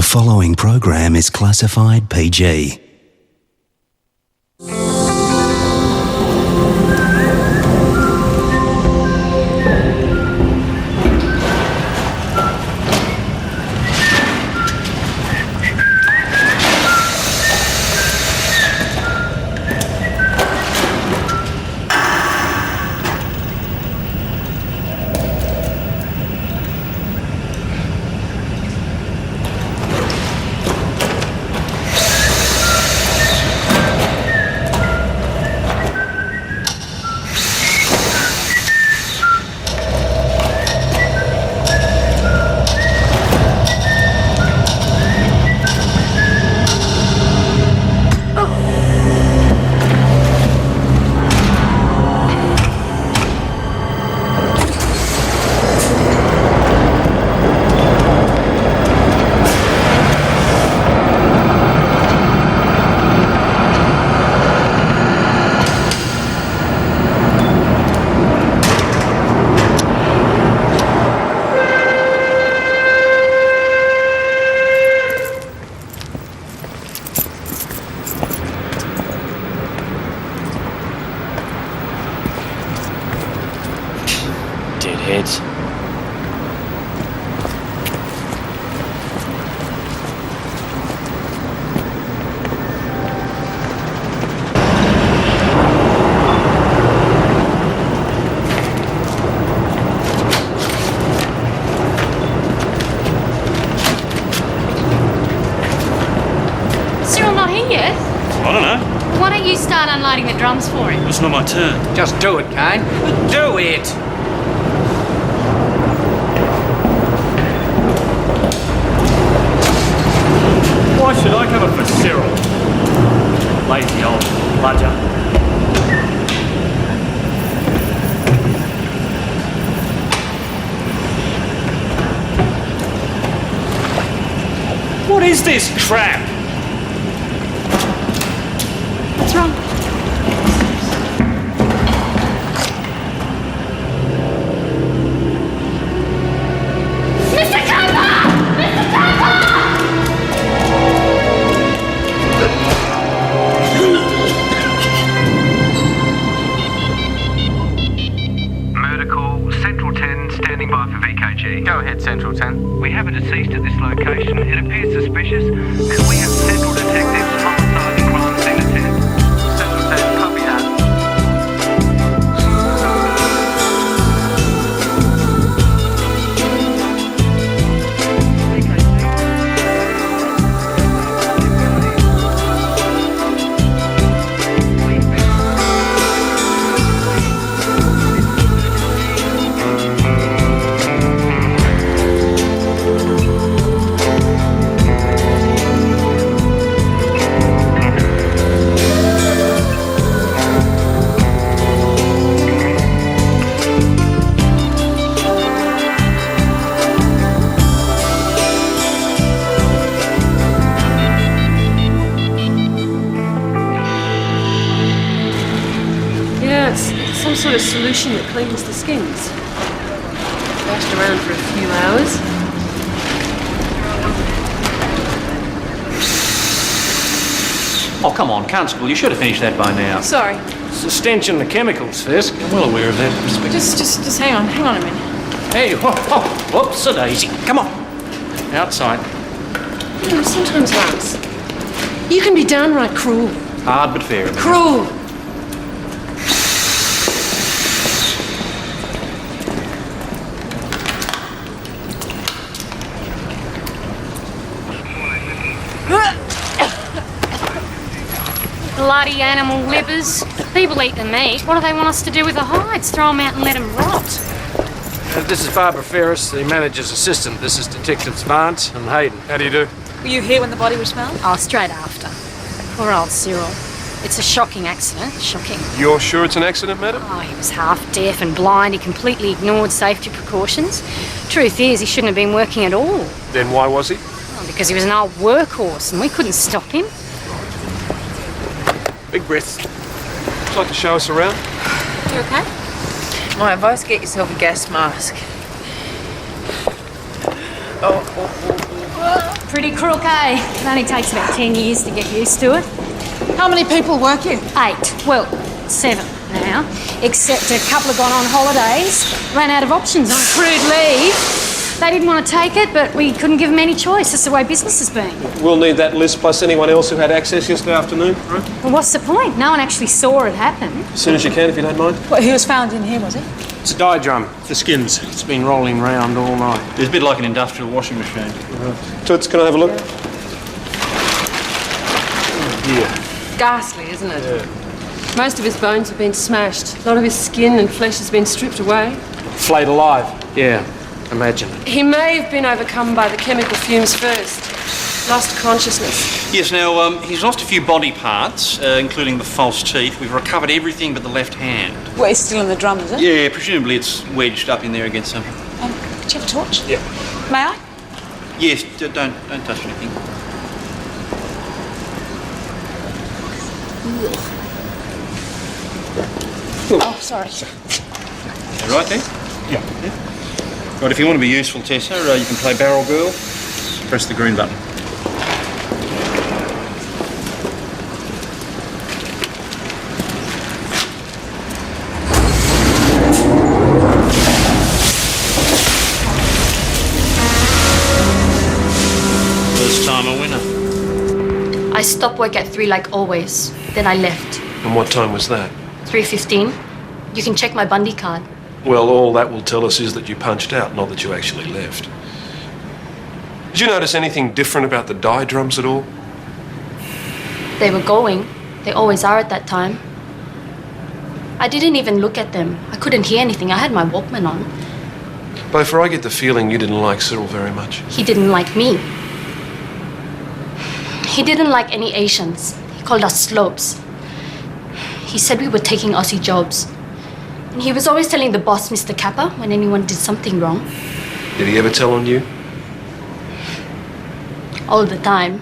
following program is classified PG. Deadheads. Cyril not here yet? I don't know. Why don't you start unloading the drums for him? It's not my turn. Just do it, Kane. Do it! Why should I cover for Cyril? Lazy old bludger. What is this crap? What's wrong? Mr. Cooper! Mr. Cooper! Murder call, Central 10, standing by for VKG. Go ahead, Central 10. We have a deceased at this location. It appears suspicious. Could we have Central Detectives homicide and crime scene attend? Central 10, copy that. Yeah, it's some sort of solution that cleans the skins. Bashed around for a few hours. Oh, come on, Constable, you should have finished that by now. Sorry. It's the stench and the chemicals, Fisk. I'm well aware of that. Just hang on a minute. Hey, whoops, a daisy. Come on. Outside. You know, sometimes, Lance, you can be downright cruel. Hard but fair. Cruel! Bloody animal livers. People eat the meat. What do they want us to do with the hides? Throw them out and let them rot? This is Barbara Ferris, the manager's assistant. This is Detectives Vance and Hayden. How do you do? Were you here when the body was found? Oh, straight after. Poor old Cyril. It's a shocking accident. Shocking. You're sure it's an accident, madam? Oh, he was half deaf and blind. He completely ignored safety precautions. Truth is, he shouldn't have been working at all. Then why was he? Oh, because he was an old workhorse and we couldn't stop him. Big breath. Would you like to show us around? You okay? My advice, get yourself a gas mask. Oh. Pretty crook, eh? It only takes about 10 years to get used to it. How many people work here? 8. Well, 7 now. Except a couple have gone on holidays, ran out of options on accrued leave. They didn't want to take it, but we couldn't give them any choice. That's the way business has been. We'll need that list plus anyone else who had access yesterday afternoon, right? Well, what's the point? No one actually saw it happen. As soon as you can, if you don't mind. Well, he was found in here, was he? It's a dye drum for skins. It's been rolling round all night. It's a bit like an industrial washing machine. Toots, can I have a look? Yeah. Ghastly, isn't it? Yeah. Most of his bones have been smashed. A lot of his skin and flesh has been stripped away. Flayed alive. Yeah, imagine. He may have been overcome by the chemical fumes first. Lost consciousness. Yes, now, he's lost a few body parts, including the false teeth. We've recovered everything but the left hand. Well, he's still in the drum, is it? Yeah, presumably it's wedged up in there against something. Do you have a torch? Yeah. May I? Yes, don't touch anything. Oh, sorry. You right there? Yeah. Right, if you want to be useful, Tessa, you can play Barrel Girl. Press the green button. First time a winner. I stopped work at 3 like always. Then I left. And what time was that? 3:15. You can check my Bundy card. Well, all that will tell us is that you punched out, not that you actually left. Did you notice anything different about the dye drums at all? They were going. They always are at that time. I didn't even look at them. I couldn't hear anything. I had my Walkman on. Bofer, I get the feeling you didn't like Cyril very much. He didn't like me. He didn't like any Asians. He called us slopes. He said we were taking Aussie jobs. And he was always telling the boss, Mr. Kappa, when anyone did something wrong. Did he ever tell on you? All the time.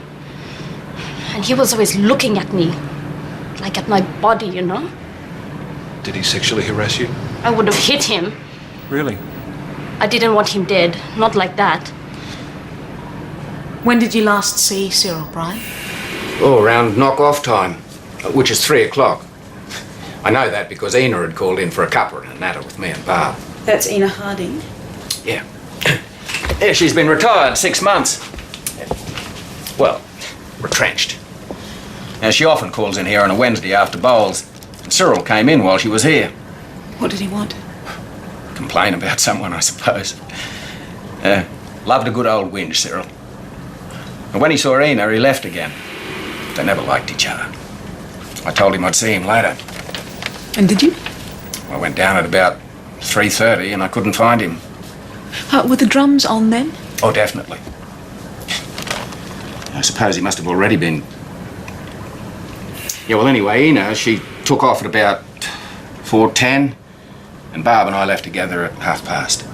And he was always looking at me. Like at my body, you know? Did he sexually harass you? I would have hit him. Really? I didn't want him dead. Not like that. When did you last see Cyril, Brian? Oh, around knock-off time, which is 3 o'clock. I know that because Ina had called in for a cuppa and a natter with me and Barb. That's Ina Harding. Yeah. Yeah, she's been retired 6 months. Well, retrenched. Now, she often calls in here on a Wednesday after bowls. And Cyril came in while she was here. What did he want? Complain about someone, I suppose. Loved a good old whinge, Cyril. And when he saw Ina, he left again. They never liked each other. I told him I'd see him later. And did you? I went down at about 3:30 and I couldn't find him. Were the drums on then? Oh, definitely. I suppose he must have already been. Yeah, well, anyway, Ina, she took off at about 4:10, and Barb and I left together at past.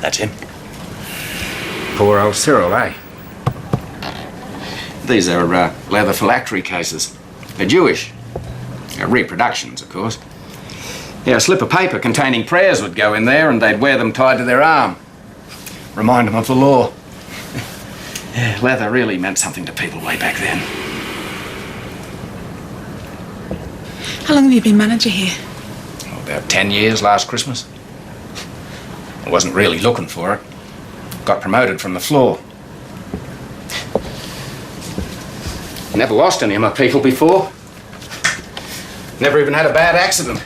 That's him. Poor old Cyril, eh? These are leather phylactery cases. They're Jewish. Reproductions, of course. Yeah, a slip of paper containing prayers would go in there and they'd wear them tied to their arm. Remind them of the law. Yeah, leather really meant something to people way back then. How long have you been manager here? Oh, about 10 years last Christmas. I wasn't really looking for it. Got promoted from the floor. Never lost any of my people before. Never even had a bad accident.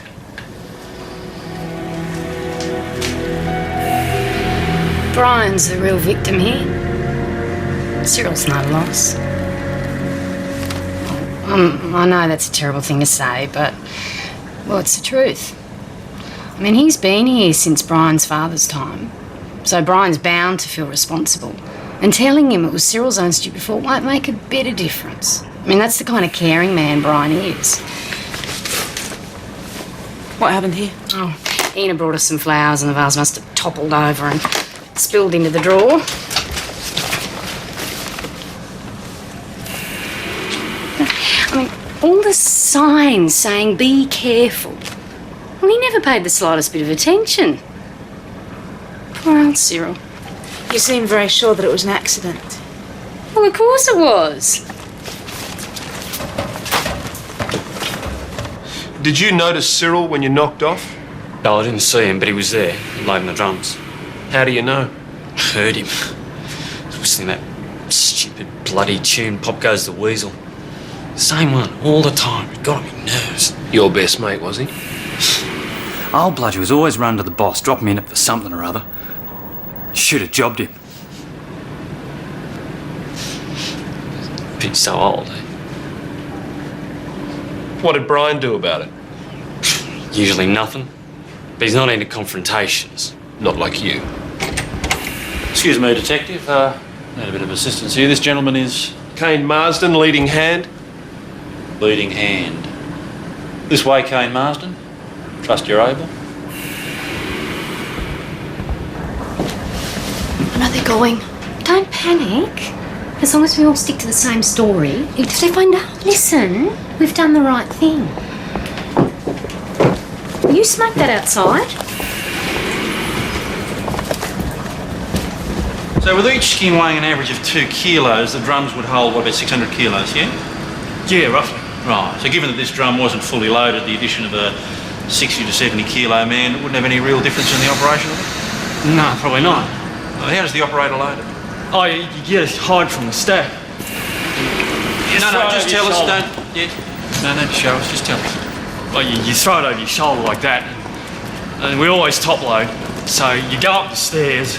Brian's the real victim here. Cyril's not a loss. I know that's a terrible thing to say, but, well, it's the truth. I mean, he's been here since Brian's father's time, so Brian's bound to feel responsible. And telling him it was Cyril's own stupid fault won't make a bit of difference. I mean, that's the kind of caring man Brian is. What happened here? Oh, Ina brought us some flowers and the vase must have toppled over and spilled into the drawer. I mean, all the signs saying be careful. Well, he never paid the slightest bit of attention. Poor old Cyril. You seem very sure that it was an accident. Well, of course it was. Did you notice Cyril when you knocked off? No, I didn't see him, but he was there, loading the drums. How do you know? I heard him. Listening to that stupid bloody tune, Pop Goes the Weasel. Same one, all the time. It got on my nerves. Your best mate, was he? Old Bludgy was always run to the boss, drop him in it for something or other. Should have jobbed him. Pit's so old, eh? What did Brian do about it? Usually nothing. But he's not into confrontations. Not like you. Excuse me, Detective. Need a bit of assistance here. This gentleman is Kane Marsden, leading hand. leading hand. This way, Kane Marsden. Trust you're able. I know they're going. Don't panic. As long as we all stick to the same story. If they find out, listen, we've done the right thing. Will you smoke that outside? So with each skin weighing an average of 2 kilos, the drums would hold, what, about 600 kilos, yeah? Yeah, roughly. Right, so given that this drum wasn't fully loaded, the addition of a 60 to 70 kilo man wouldn't have any real difference in the operation of it? No, probably not. Well, how does the operator load it? Oh, you get a hide from the stack. No, just tell us, don't... Yeah. No, show us, just tell us. Well, you throw it over your shoulder like that, and we always top load. So you go up the stairs,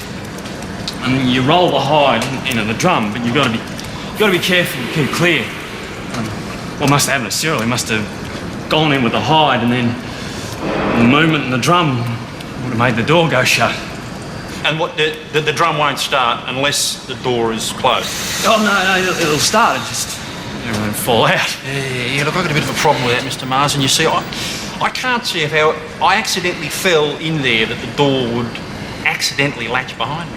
and you roll the hide into the drum, but you've got to be careful to keep clear. What must have happened to Cyril? He must have gone in with the hide, and then the movement in the drum would have made the door go shut. And what, the drum won't start unless the door is closed? Oh, no, it'll start. It just everything fall out. Yeah, look, I've got a bit of a problem with that, Mr. Marsden. You see, I can't see how I accidentally fell in there that the door would accidentally latch behind me.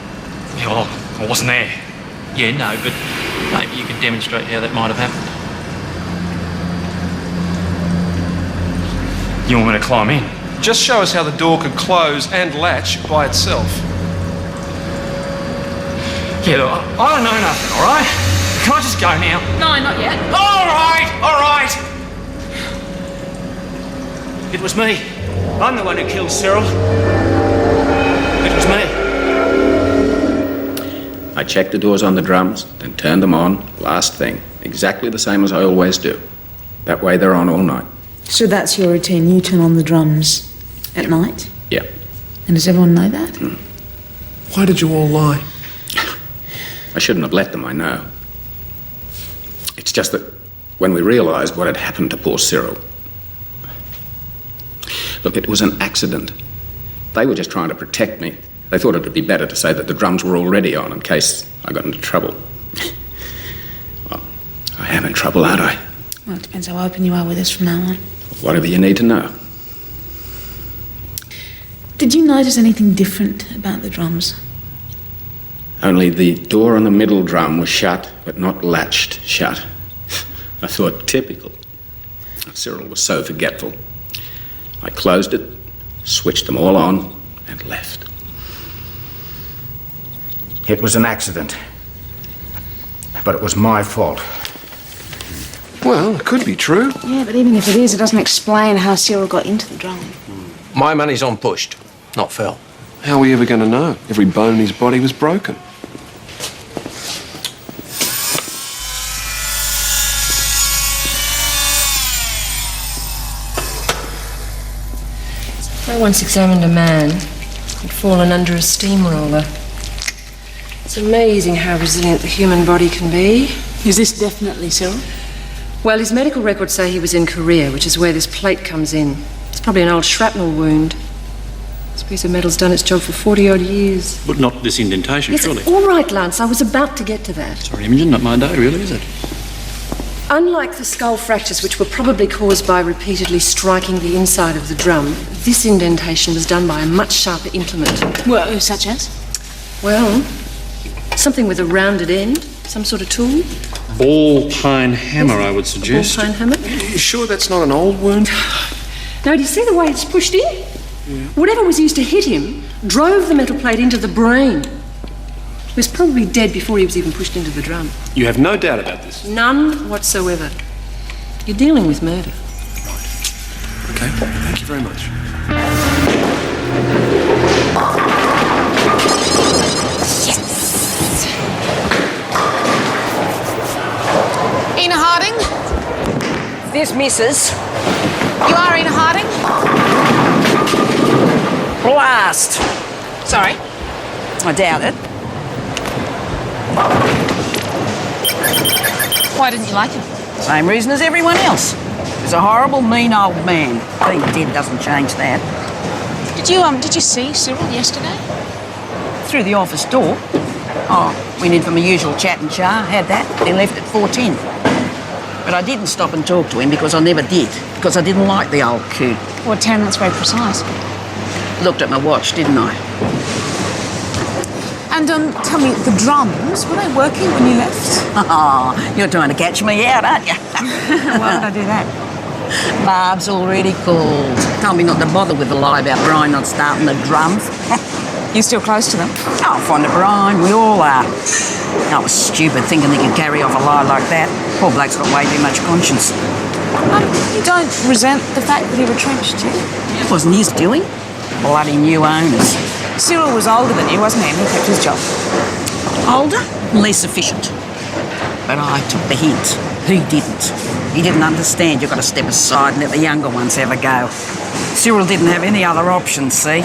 Yeah, well, I wasn't there. Yeah, no, but maybe you could demonstrate how that might have happened. You want me to climb in? Just show us how the door could close and latch by itself. Yeah, look, I don't know nothing, all right? Can I just go now? No, not yet. All right. It was me. I'm the one who killed Cyril. It was me. I checked the doors on the drums, then turned them on, last thing, exactly the same as I always do. That way they're on all night. So that's your routine. You turn on the drums at night? Yeah. And does everyone know that? Why did you all lie? I shouldn't have let them, I know. It's just that when we realised what had happened to poor Cyril... Look, it was an accident. They were just trying to protect me. They thought it would be better to say that the drums were already on in case I got into trouble. Well, I am in trouble, aren't I? Well, it depends how open you are with us from now on. Whatever you need to know. Did you notice anything different about the drums? Only the door on the middle drum was shut, but not latched shut. I thought, typical. Cyril was so forgetful. I closed it, switched them all on, and left. It was an accident. But it was my fault. Well, it could be true. Yeah, but even if it is, it doesn't explain how Cyril got into the drum. My money's on pushed, not fell. How are we ever going to know? Every bone in his body was broken. I once examined a man who'd fallen under a steamroller. It's amazing how resilient the human body can be. Is this definitely Cyril? Well, his medical records say he was in Korea, which is where this plate comes in. It's probably an old shrapnel wound. This piece of metal's done its job for 40-odd years. But not this indentation, Yes, surely. all right, Lance, I was about to get to that. Sorry, Imogen, not my day, really, is it? Unlike the skull fractures, which were probably caused by repeatedly striking the inside of the drum, this indentation was done by a much sharper implement. Well, such as? Well, something with a rounded end, some sort of tool. Ball pine hammer, I would A suggest. ball pine hammer. You sure that's not an old wound? Now, do you see the way it's pushed in? Whatever was used to hit him drove the metal plate into the brain. He was probably dead before he was even pushed into the drum. You have no doubt about this? None whatsoever. You're dealing with murder. Okay, thank you very much. Ena Harding? This Mrs. You are Ena Harding? Blast. Sorry? I doubt it. Why didn't you like him? Same reason as everyone else. He's a horrible, mean old man. Being dead doesn't change that. Did you see Cyril yesterday? Through the office door. Oh, went in for my usual chat and char, had that, then left at 4:10. But I didn't stop and talk to him because I never did, because I didn't like the old coot. Well, 10, that's very precise. Looked at my watch, didn't I? And tell me, the drums, were they working when you left? Oh, you're trying to catch me out, aren't you? Why would I do that? Barb's already called. Told me not to bother with the lie about Brian not starting the drums. You're still close to them? Oh, fond of Brian, we all are. I was stupid thinking he could carry off a lie like that. Poor bloke's got way too much conscience. You don't resent the fact that he retrenched you? It wasn't his doing. Bloody new owners. Cyril was older than you, wasn't he? And he kept his job. Older, less efficient. But I took the hint. He didn't. He didn't understand you've got to step aside and let the younger ones have a go. Cyril didn't have any other options, see?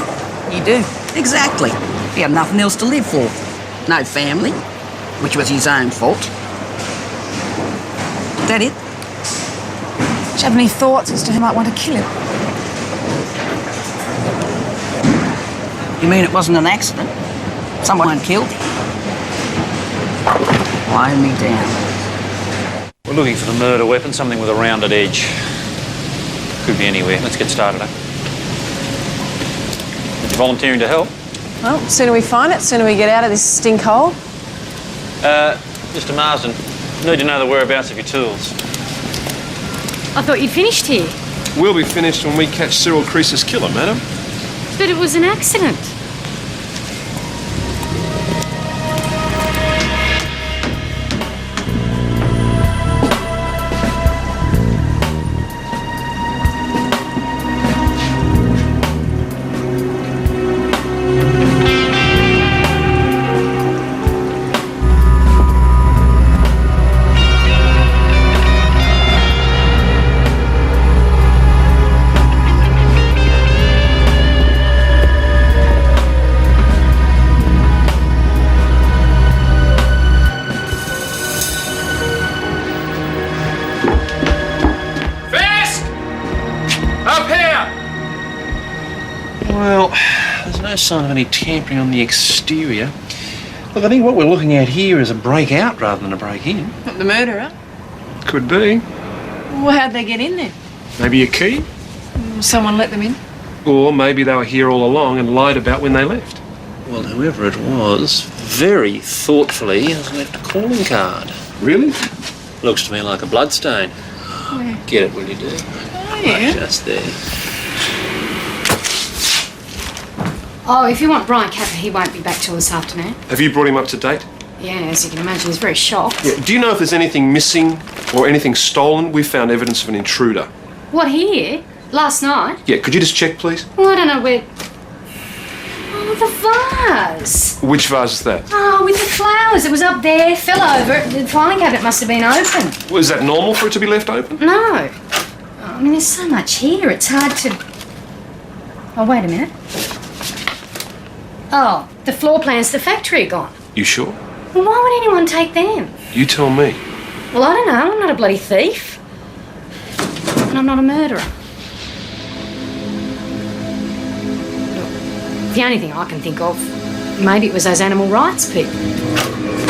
You do? Exactly. He had nothing else to live for. No family, which was his own fault. Is that it? Do you have any thoughts as to who might want to kill him? You mean it wasn't an accident? Someone killed him? Blow me down. We're looking for the murder weapon, something with a rounded edge. Could be anywhere. Let's get started, eh? Are you volunteering to help? Well, the sooner we find it, the sooner we get out of this stink hole. Mr. Marsden, need to know the whereabouts of your tools. I thought you'd finished here. We'll be finished when we catch Cyril Crease's killer, madam. But it was an accident. Well, there's no sign of any tampering on the exterior. Look, I think what we're looking at here is a break-out rather than a break-in. The murderer? Could be. Well, how'd they get in there? Maybe a key? Someone let them in? Or maybe they were here all along and lied about when they left. Well, whoever it was, very thoughtfully has left a calling card. Really? Looks to me like a bloodstain. Where? Get it when you do. Oh, yeah. Just there. Oh, if you want Brian Capper, he won't be back till this afternoon. Have you brought him up to date? Yeah, as you can imagine, he's very shocked. Yeah. Do you know if there's anything missing or anything stolen? We found evidence of an intruder. What, here? Last night? Yeah, could you just check, please? Well, I don't know where... Oh, the vase. Which vase is that? Oh, with the flowers. It was up there, fell over. The filing cabinet must have been open. Was that normal for it to be left open? No. I mean, there's so much here, it's hard to... Oh, wait a minute. Oh, the floor plans to the factory are gone. You sure? Well, why would anyone take them? You tell me. Well, I don't know. I'm not a bloody thief. And I'm not a murderer. Look, the only thing I can think of, maybe it was those animal rights people.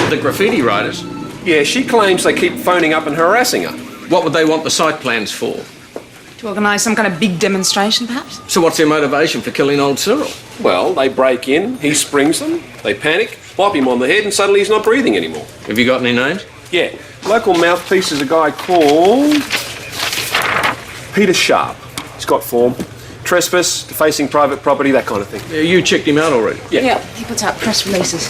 The graffiti writers? Yeah, she claims they keep phoning up and harassing her. What would they want the site plans for? To organise some kind of big demonstration, perhaps? So what's their motivation for killing old Cyril? Well, they break in, he springs them, they panic, whop him on the head, and suddenly he's not breathing anymore. Have you got any names? Yeah, local mouthpiece is a guy called Peter Sharp. He's got form. Trespass, defacing private property, that kind of thing. Yeah, you checked him out already? Yeah. He puts out press releases.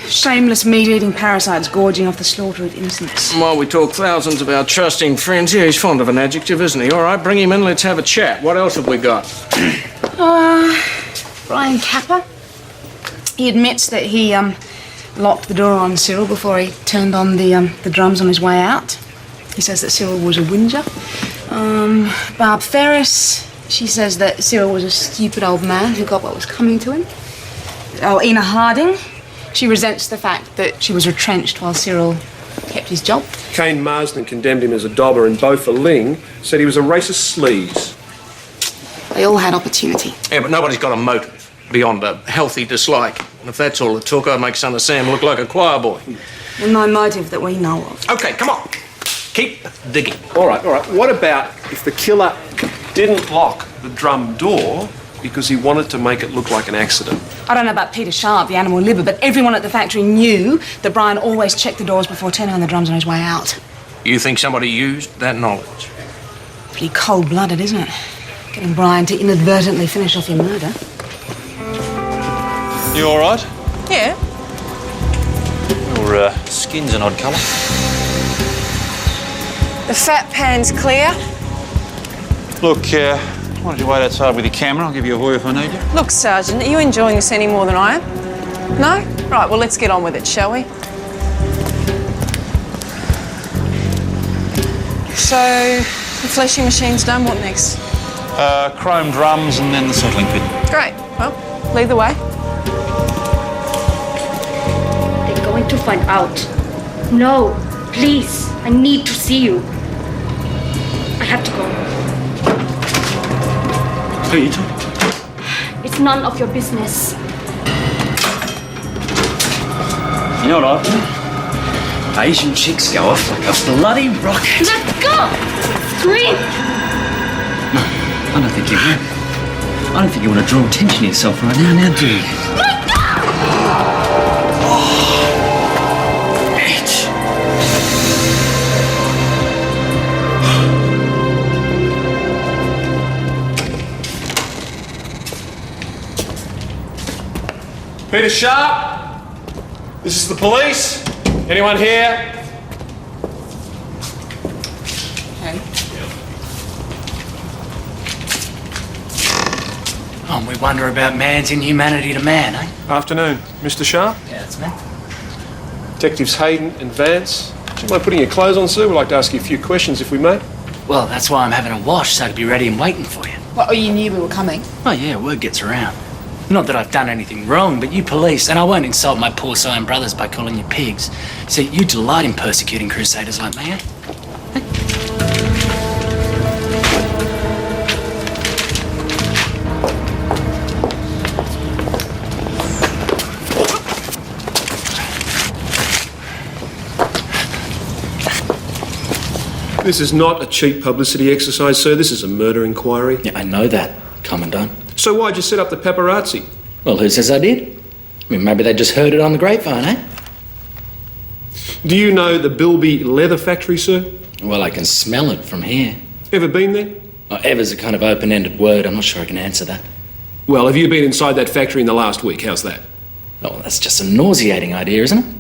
Shameless meat-eating parasites gorging off the slaughter of innocents. While we talk thousands of our trusting friends here, he's fond of an adjective, isn't he? All right, bring him in, let's have a chat. What else have we got? Brian Capper. He admits that he locked the door on Cyril before he turned on the drums on his way out. He says that Cyril was a whinger. Barb Ferris, she says that Cyril was a stupid old man who got what was coming to him. Oh, Ina Harding, she resents the fact that she was retrenched while Cyril kept his job. Kane Marsden condemned him as a dobber, and Beaufort Ling said he was a racist sleaze. They all had opportunity. Yeah, but nobody's got a motive beyond a healthy dislike. And if that's all it took, I'd make son of Sam look like a choir boy. Well, no motive that we know of. OK, come on. Keep digging. All right. What about if the killer didn't lock the drum door because he wanted to make it look like an accident? I don't know about Peter Sharp, the animal liver, but everyone at the factory knew that Brian always checked the doors before turning on the drums on his way out. You think somebody used that knowledge? Pretty cold-blooded, isn't it? Getting Brian to inadvertently finish off your murder. You all right? Yeah. Your skin's an odd colour. The fat pan's clear. Look, why don't you wait outside with your camera? I'll give you a hoy if I need you. Look, Sergeant, are you enjoying this any more than I am? No? Right, well, let's get on with it, shall we? So, the fleshing machine's done, what next? Chrome drums and then the settling pit. Great. Well, lead the way. They're going to find out. No, please, I need to see you. I have to go. Who are you talking to? It's none of your business. You know what I think? Asian chicks go off like a bloody rocket. Let's go! Scream! No, I don't think you will. I don't think you want to draw attention to yourself right now, do you? Let go! Peter Sharp, this is the police. Anyone here? Oh, we wonder about man's inhumanity to man, eh? Afternoon, Mr. Sharp. Yeah, that's me. Detectives Hayden and Vance. Do you mind putting your clothes on, sir? We'd like to ask you a few questions, if we may. Well, that's why I'm having a wash, so I could be ready and waiting for you. Well, you knew we were coming. Oh, yeah, word gets around. Not that I've done anything wrong, but you police, and I won't insult my porcine brothers by calling you pigs. See, you delight in persecuting crusaders like me, eh? This is not a cheap publicity exercise, sir. This is a murder inquiry. Yeah, I know that, Commandant. So why'd you set up the paparazzi? Well, who says I did? I mean, maybe they just heard it on the grapevine, eh? Do you know the Bilby leather factory, sir? Well, I can smell it from here. Ever been there? Oh, ever's a kind of open-ended word. I'm not sure I can answer that. Well, have you been inside that factory in the last week? How's that? Oh, well, that's just a nauseating idea, isn't it?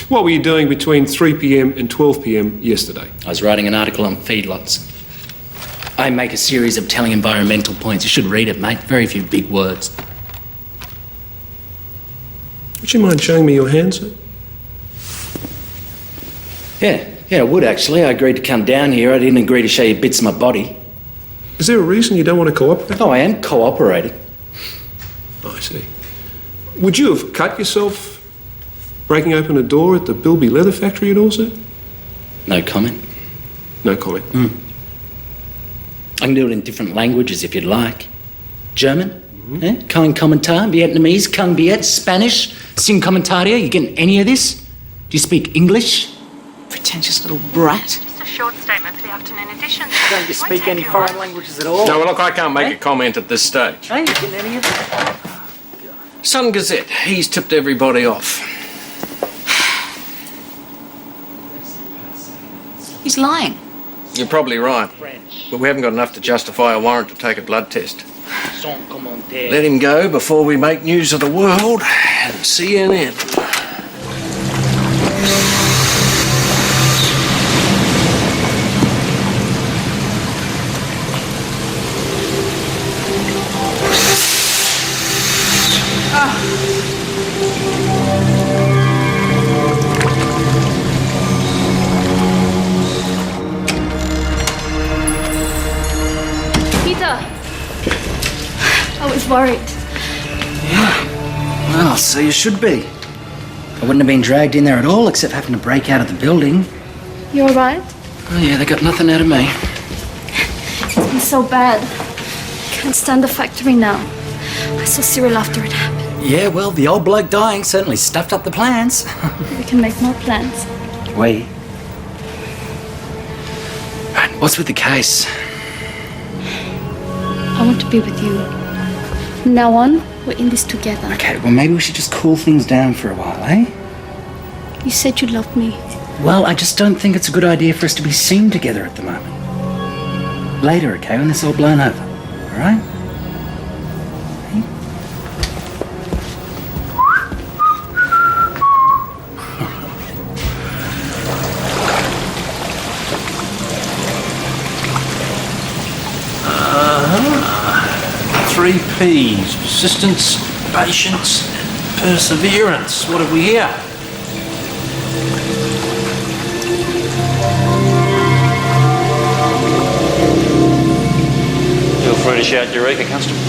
What were you doing between 3 p.m. and 12 p.m. yesterday? I was writing an article on feedlots. I make a series of telling environmental points. You should read it, mate. Very few big words. Would you mind showing me your hand, sir? Yeah, I would actually. I agreed to come down here. I didn't agree to show you bits of my body. Is there a reason you don't want to cooperate? Oh, I am cooperating. Oh, I see. Would you have cut yourself breaking open a door at the Bilby leather factory at all, sir? No comment. No comment. I can do it in different languages if you'd like. German, Kein Kommentar, Vietnamese, Kung Viet, Spanish, Sin Commentaria. You getting any of this? Do you speak English? Pretentious little brat. Just a short statement for the afternoon edition. Don't you speak any foreign languages at all? No, well, look, I can't make a comment at this stage. Ain't you getting any of it? Sun Gazette, he's tipped everybody off. He's lying. You're probably right. But we haven't got enough to justify a warrant to take a blood test. Sans commentaire. Let him go before we make news of the world and CNN. Peter! I was worried. Well, so you should be. I wouldn't have been dragged in there at all except having to break out of the building. You alright? Oh, yeah, they got nothing out of me. It's been so bad. Can't stand the factory now. I saw Cyril after it happened. Yeah, well, the old bloke dying certainly stuffed up the plans. We can make more plans. We? Right, what's with the case? I want to be with you. From now on, we're in this together. Okay, well, maybe we should just cool things down for a while, eh? You said you loved me. Well, I just don't think it's a good idea for us to be seen together at the moment. Later, okay, when this all blown over, all right? Three P's: persistence, patience, and perseverance. What have we here? Feel free to shout Eureka, Constable.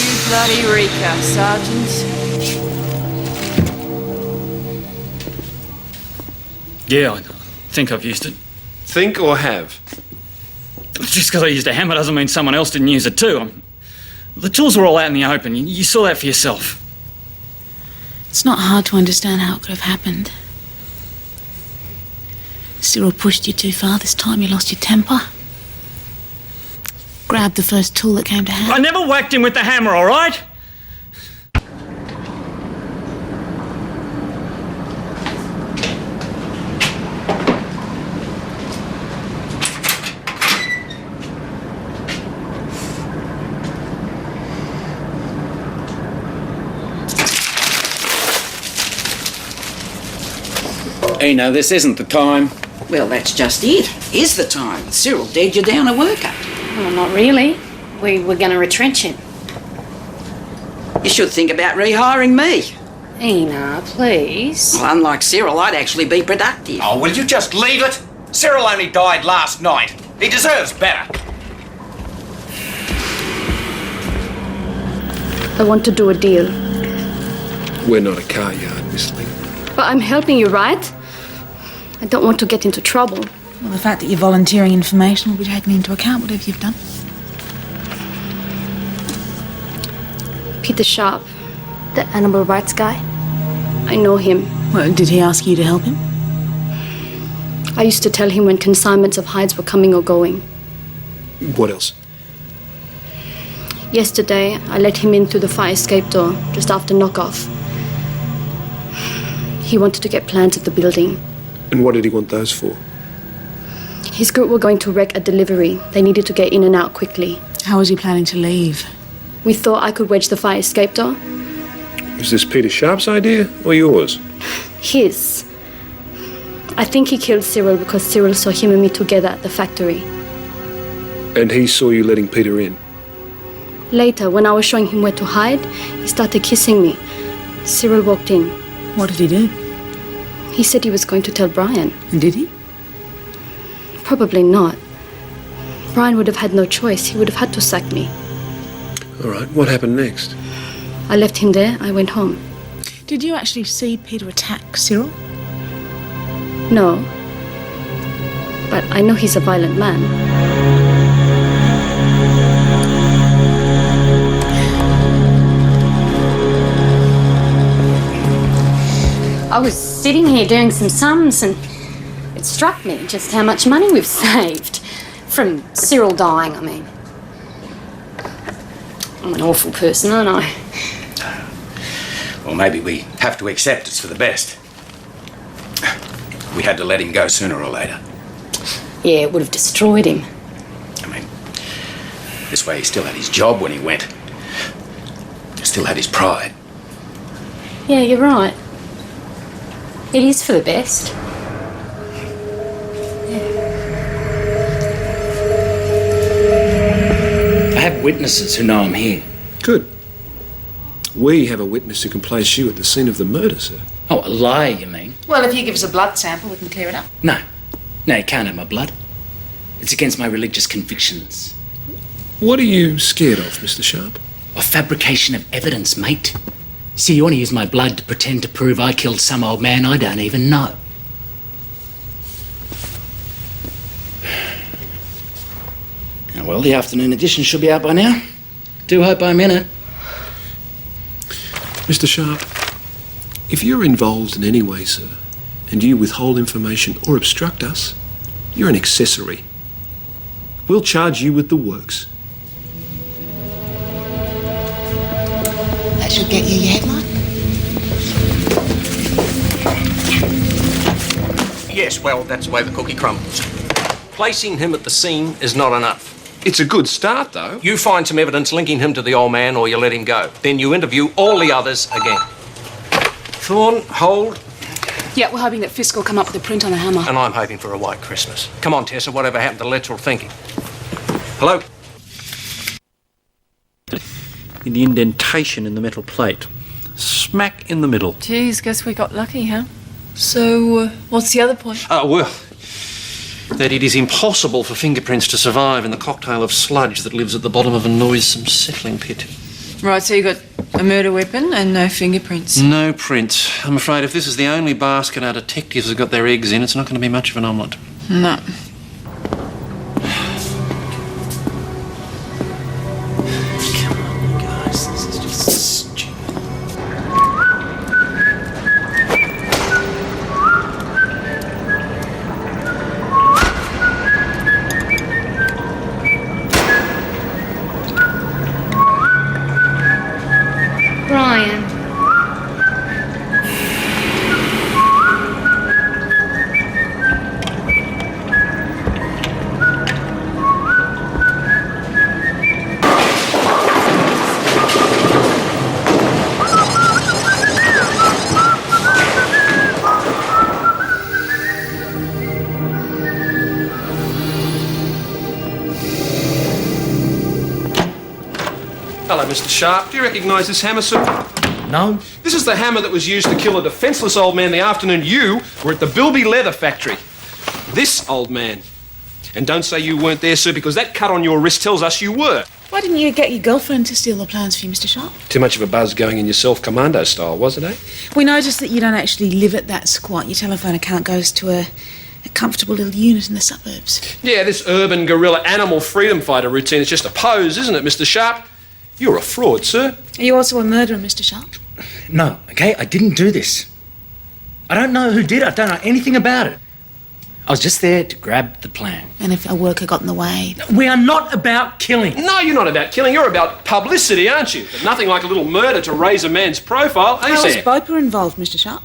You bloody Eureka, Sergeant. Yeah, I think I've used it. Think or have? Just because I used a hammer doesn't mean someone else didn't use it too. The tools were all out in the open. You saw that for yourself. It's not hard to understand how it could have happened. Cyril pushed you too far this time. You lost your temper. Grabbed the first tool that came to hand. I never whacked him with the hammer, all right? No, this isn't the time. Well, that's just it. Is the time. Cyril dared you down a worker. Well, not really. We were going to retrench him. You should think about rehiring me. Ina, please. Well, unlike Cyril, I'd actually be productive. Oh, will you just leave it? Cyril only died last night. He deserves better. I want to do a deal. We're not a car yard, Miss Lee. But I'm helping you, right? I don't want to get into trouble. Well, the fact that you're volunteering information will be taken into account, whatever you've done. Peter Sharp, the animal rights guy. I know him. Well, did he ask you to help him? I used to tell him when consignments of hides were coming or going. What else? Yesterday, I let him in through the fire escape door, just after knockoff. He wanted to get plans of the building. And what did he want those for? His group were going to wreck a delivery. They needed to get in and out quickly. How was he planning to leave? We thought I could wedge the fire escape door. Was this Peter Sharp's idea or yours? His. I think he killed Cyril because Cyril saw him and me together at the factory. And he saw you letting Peter in? Later, when I was showing him where to hide, he started kissing me. Cyril walked in. What did he do? He said he was going to tell Brian. And did he? Probably not. Brian would have had no choice. He would have had to sack me. All right, what happened next? I left him there. I went home. Did you actually see Peter attack Cyril? No. But I know he's a violent man. I was sitting here doing some sums and it struck me just how much money we've saved. From Cyril dying, I mean. I'm an awful person, aren't I? Well, maybe we have to accept it's for the best. We had to let him go sooner or later. Yeah, it would have destroyed him. This way he still had his job when he went. He still had his pride. Yeah, you're right. It is for the best. I have witnesses who know I'm here. Good. We have a witness who can place you at the scene of the murder, sir. Oh, a liar, you mean? Well, if you give us a blood sample, we can clear it up. No. No, you can't have my blood. It's against my religious convictions. What are you scared of, Mr. Sharp? A fabrication of evidence, mate. See, you want to use my blood to pretend to prove I killed some old man I don't even know. Well, the afternoon edition should be out by now. Do hope I'm in it. Mr. Sharp, if you're involved in any way, sir, and you withhold information or obstruct us, you're an accessory. We'll charge you with the works. That should get you your headline. Yes, well, that's the way the cookie crumbles. Placing him at the scene is not enough. It's a good start, though. You find some evidence linking him to the old man or you let him go. Then you interview all the others again. Thorne, hold. Yeah, we're hoping that Fisk will come up with a print on the hammer. And I'm hoping for a white Christmas. Come on, Tessa, whatever happened to lateral thinking? Hello? In the indentation in the metal plate. Smack in the middle. Geez, guess we got lucky, huh? So, what's the other point? Well, that it is impossible for fingerprints to survive in the cocktail of sludge that lives at the bottom of a noisome settling pit. Right, so you got a murder weapon and no fingerprints. No print. I'm afraid if this is the only basket our detectives have got their eggs in, it's not going to be much of an omelette. No. Brian. Hello, Mr. Sharp. Do you recognise this hammer, sir? No. This is the hammer that was used to kill a defenceless old man the afternoon you were at the Bilby Leather Factory. This old man. And don't say you weren't there, sir, because that cut on your wrist tells us you were. Why didn't you get your girlfriend to steal the plans for you, Mr. Sharp? Too much of a buzz going in yourself commando style, was it, eh? We noticed that you don't actually live at that squat. Your telephone account goes to a comfortable little unit in the suburbs. Yeah, this urban guerrilla animal freedom fighter routine is just a pose, isn't it, Mr. Sharp? You're a fraud, sir. Are you also a murderer, Mr. Sharp? No, okay? I didn't do this. I don't know who did it. I don't know anything about it. I was just there to grab the plan. And if a worker got in the way? We are not about killing. No, you're not about killing. You're about publicity, aren't you? But nothing like a little murder to raise a man's profile, eh, How was Sam? Bopa involved, Mr. Sharp?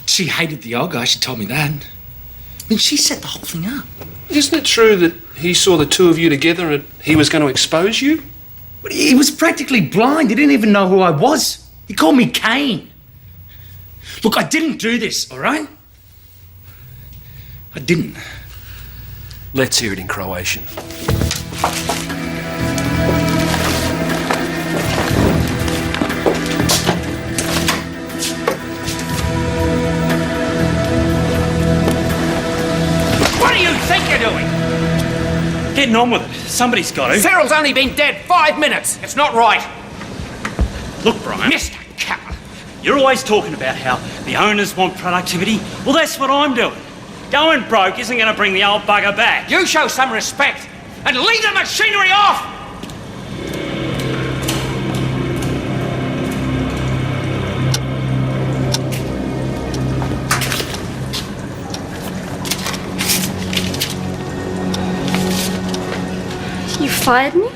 She hated the old guy. She told me that. I mean, she set the whole thing up. Isn't it true that he saw the two of you together and he was going to expose you? But he was practically blind. He didn't even know who I was. He called me Cain. Look, I didn't do this, all right? I didn't. Let's hear it in Croatian. What do you think you're doing? Getting on with it. Somebody's got to. Cyril's only been dead 5 minutes. It's not right. Look, Brian. Mr. Capper. You're always talking about how the owners want productivity. Well, that's what I'm doing. Going broke isn't going to bring the old bugger back. You show some respect and leave the machinery off! You fired me?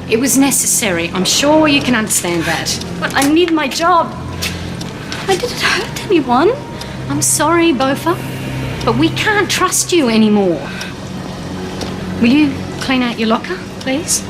It was necessary. I'm sure you can understand that. But I need my job. I didn't hurt anyone. I'm sorry, Bofa. But we can't trust you anymore. Will you clean out your locker, please?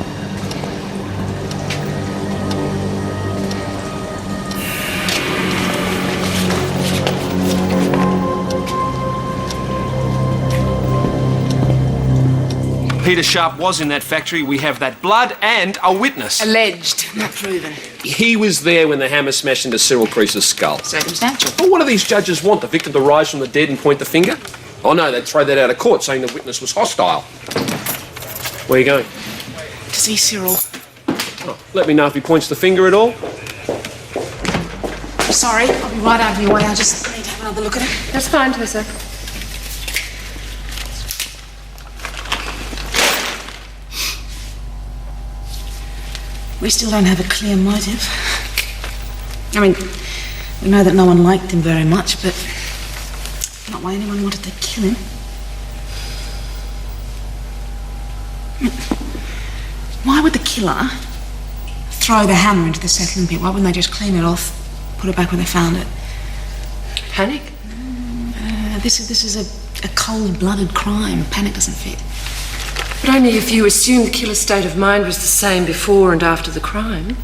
Peter Sharp was in that factory. We have that blood and a witness. Alleged, not proven. He was there when the hammer smashed into Cyril Priest's skull. Circumstantial. Well, what do these judges want? The victim to rise from the dead and point the finger? Oh, no, they'd throw that out of court, saying the witness was hostile. Where are you going? To see Cyril. Oh, let me know if he points the finger at all. Sorry, I'll be right out of your way. I just need to have another look at it. That's fine, Tessa. We still don't have a clear motive. I mean, we know that no one liked him very much, but not why anyone wanted to kill him. Why would the killer throw the hammer into the settling pit? Why wouldn't they just clean it off, put it back where they found it? Panic? This is a cold-blooded crime. Panic doesn't fit. But only if you assume the killer's state of mind was the same before and after the crime.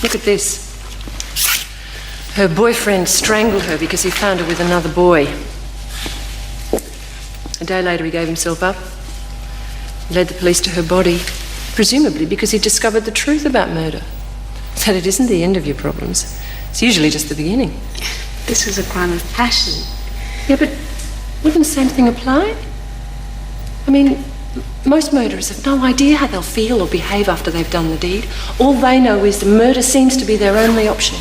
Look at this. Her boyfriend strangled her because he found her with another boy. A day later, he gave himself up. Led the police to her body, presumably because he discovered the truth about murder. That it isn't the end of your problems. It's usually just the beginning. This is a crime of passion. Yeah, but wouldn't the same thing apply? I mean, most murderers have no idea how they'll feel or behave after they've done the deed. All they know is the murder seems to be their only option.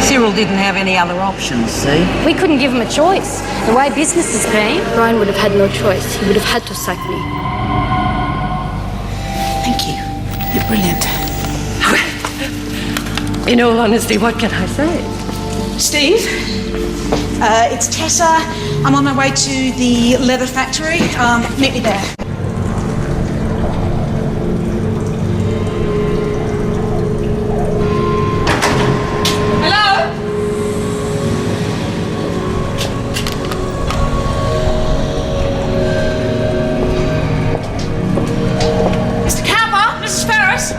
Cyril didn't have any other options, see? We couldn't give him a choice. The way business has been. Brian would have had no choice. He would have had to sack me. Thank you. You're brilliant. In all honesty, what can I say? Steve, it's Tessa. I'm on my way to the leather factory. Meet me there. Hello? Mr. Cowper? Mrs. Ferris?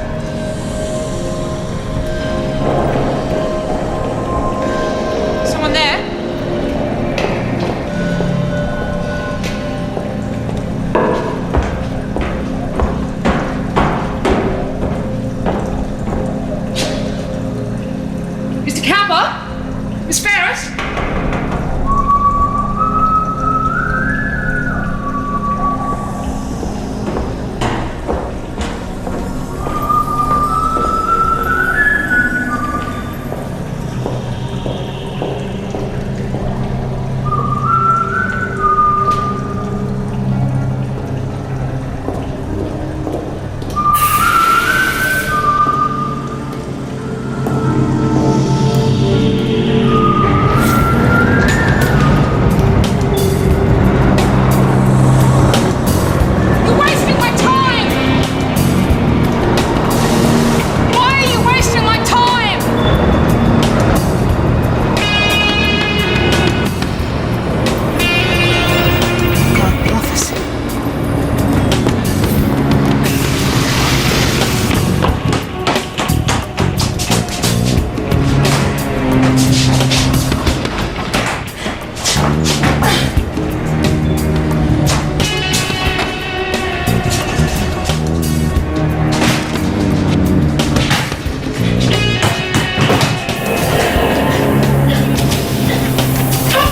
Someone there? Mr. Cowper? Miss Ferris? You're wasting my time! Why are you wasting my time? Go to the office.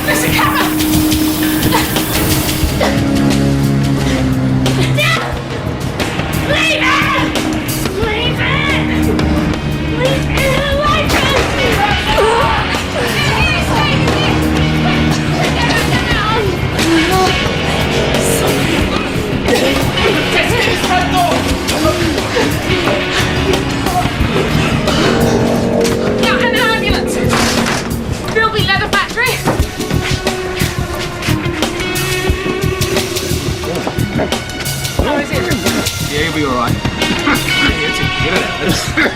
Mr. Cowper! Leave it! Leave it! Leave it! Leave Now, an ambulance! Bilby Leather Factory! How is it? Yeah, you'll be all right. Get it out. That's it.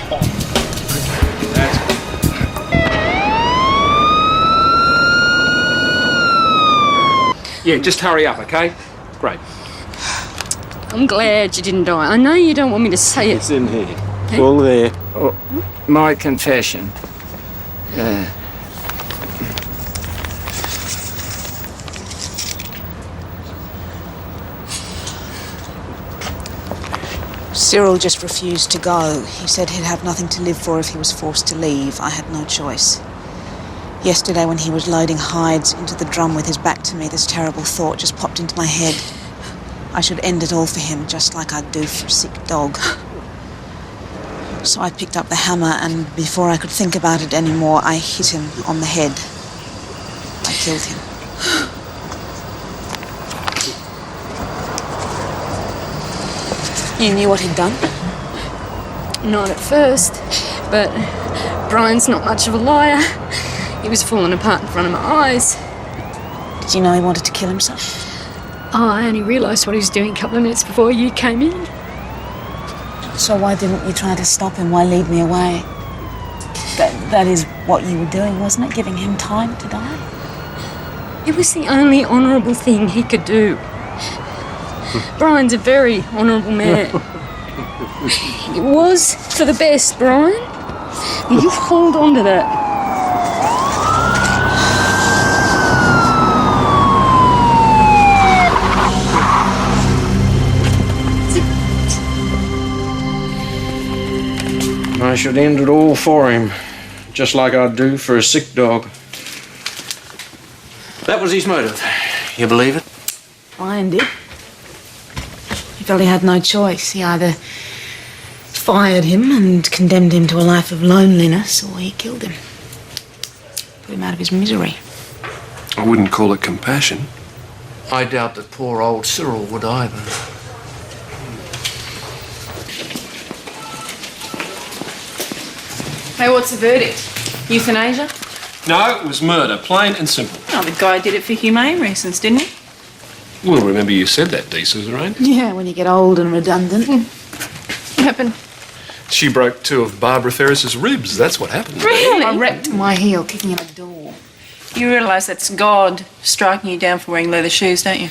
Yeah, just hurry up, okay? Great. I'm glad you didn't die. I know you don't want me to say it. It's in here. Eh? All there. Oh, my confession. Cyril just refused to go. He said he'd have nothing to live for if he was forced to leave. I had no choice. Yesterday, when he was loading hides into the drum with his back to me, this terrible thought just popped into my head. I should end it all for him, just like I'd do for a sick dog. So I picked up the hammer, and before I could think about it anymore, I hit him on the head. I killed him. You knew what he'd done? Not at first, but Brian's not much of a liar. He was falling apart in front of my eyes. Did you know he wanted to kill himself? Oh, I only realised what he was doing a couple of minutes before you came in. So why didn't you try to stop him? Why lead me away? That is what you were doing, wasn't it? Giving him time to die? It was the only honourable thing he could do. Brian's a very honourable man. It was for the best, Brian. You hold on to that. I should end it all for him, just like I'd do for a sick dog. That was his motive. You believe it? Brian did. He felt he had no choice. He either fired him and condemned him to a life of loneliness, or he killed him. Put him out of his misery. I wouldn't call it compassion. I doubt that poor old Cyril would either. Hey, what's the verdict? Euthanasia? No, it was murder, plain and simple. Oh, the guy did it for humane reasons, didn't he? Well, remember you said that, Dee, Suzerain. Yeah, when you get old and redundant. What happened? She broke two of Barbara Ferris's ribs. That's what happened. Really? I wrecked my heel kicking in a door. You realise that's God striking you down for wearing leather shoes, don't you?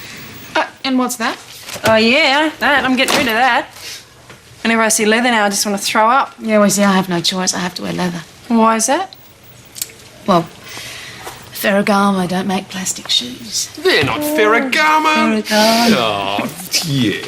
And what's that? Oh, yeah, that. I'm getting rid of that. Whenever I see leather now, I just want to throw up. Yeah, well, see, I have no choice. I have to wear leather. Why is that? Well, Ferragamo don't make plastic shoes. They're not Ferragamo. Ferragamo. Oh, yeah.